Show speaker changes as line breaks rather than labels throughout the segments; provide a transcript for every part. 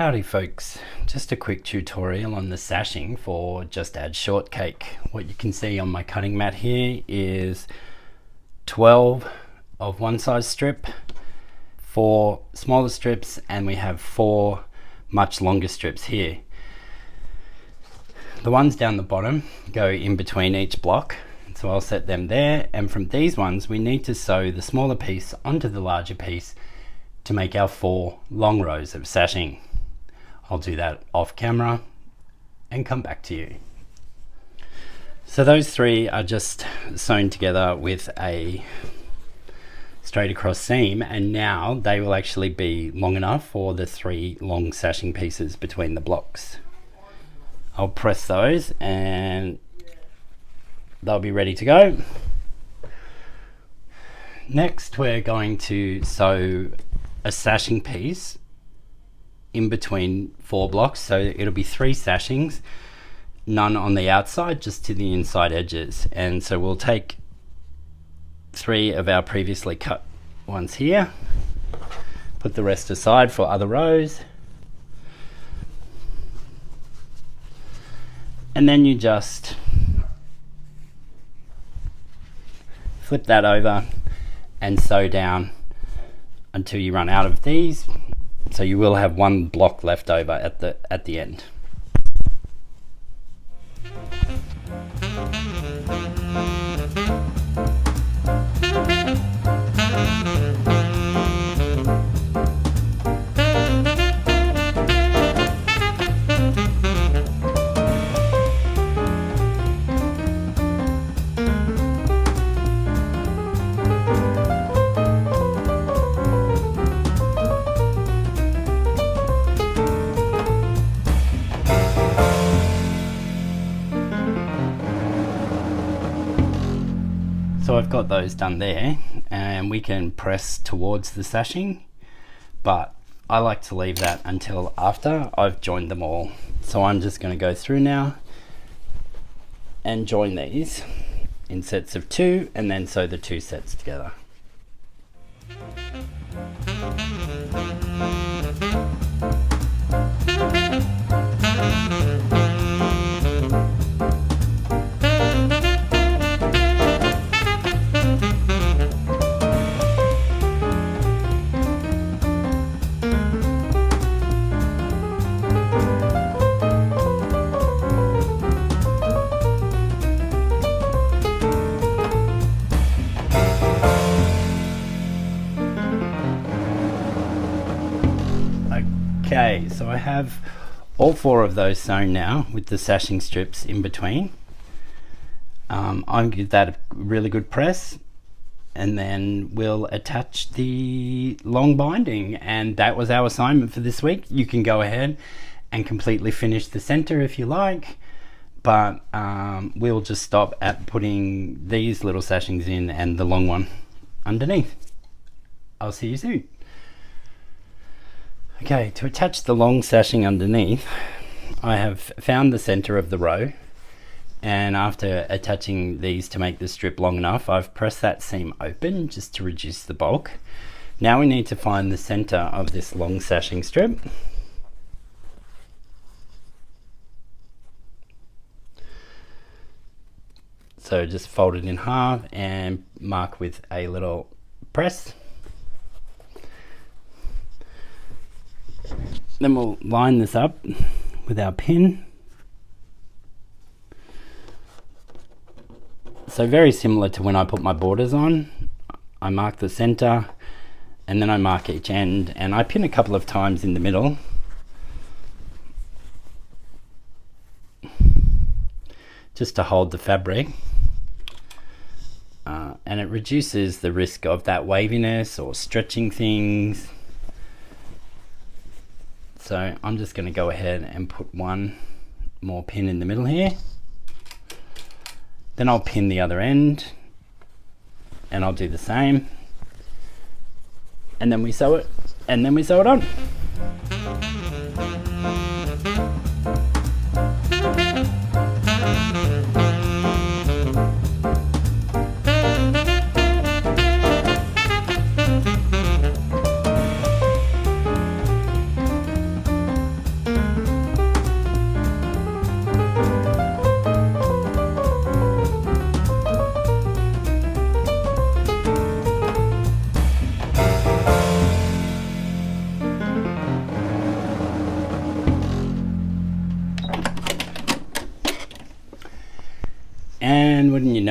Howdy folks, just a quick tutorial on the sashing for Just Add Shortcake. What you can see on my cutting mat here is 12 of one size strip, 4 smaller strips, and we have 4 much longer strips here. The ones down the bottom go in between each block, so I'll set them there, and from these ones we need to sew the smaller piece onto the larger piece to make our 4 long rows of sashing. I'll do that off camera and come back to you. So those 3 are just sewn together with a straight across seam, and now they will actually be long enough for the 3 long sashing pieces between the blocks. I'll press those and they'll be ready to go. Next we're going to sew a sashing piece in between 4 blocks, so it'll be 3 sashings, none on the outside, just to the inside edges. And so we'll take 3 of our previously cut ones here, put the rest aside for other rows, and then you just flip that over and sew down until you run out of these. So you will have 1 block left over at the end. So I've got those done there, and we can press towards the sashing, but I like to leave that until after I've joined them all. So I'm just going to go through now and join these in sets of 2, and then sew the 2 sets together. Okay, so I have all 4 of those sewn now with the sashing strips in between. I'll give that a really good press, and then we'll attach the long binding, and that was our assignment for this week. You can go ahead and completely finish the center if you like, but we'll just stop at putting these little sashings in and the long one underneath. I'll see you soon. Okay, to attach the long sashing underneath, I have found the center of the row, and after attaching these to make the strip long enough, I've pressed that seam open just to reduce the bulk. Now we need to find the center of this long sashing strip. So just fold it in half and mark with a little press. Then we'll line this up with our pin. So very similar to when I put my borders on. I mark the center and then I mark each end, and I pin a couple of times in the middle. Just to hold the fabric. And it reduces the risk of that waviness or stretching things. So I'm just going to go ahead and put 1 more pin in the middle here. Then I'll pin the other end, and I'll do the same. And then we sew it, and then we sew it on.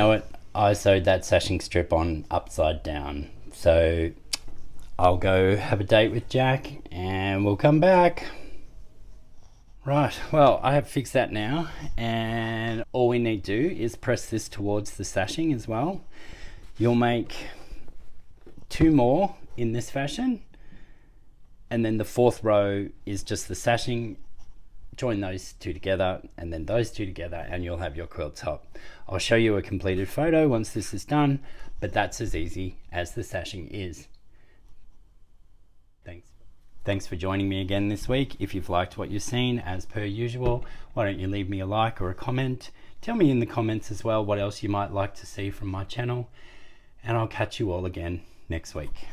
know it, I sewed that sashing strip on upside down. So I'll go have a date with Jack and we'll come back. Right, well, I have fixed that now, and all we need to do is press this towards the sashing as well. You'll make 2 more in this fashion, and then the 4th row is just the sashing. Join those 2 together and then those 2 together, and you'll have your quilt top. I'll show you a completed photo once this is done, but that's as easy as the sashing is. Thanks for joining me again this week. If you've liked what you've seen, as per usual, why don't you leave me a like or a comment? Tell me in the comments as well what else you might like to see from my channel, and I'll catch you all again next week.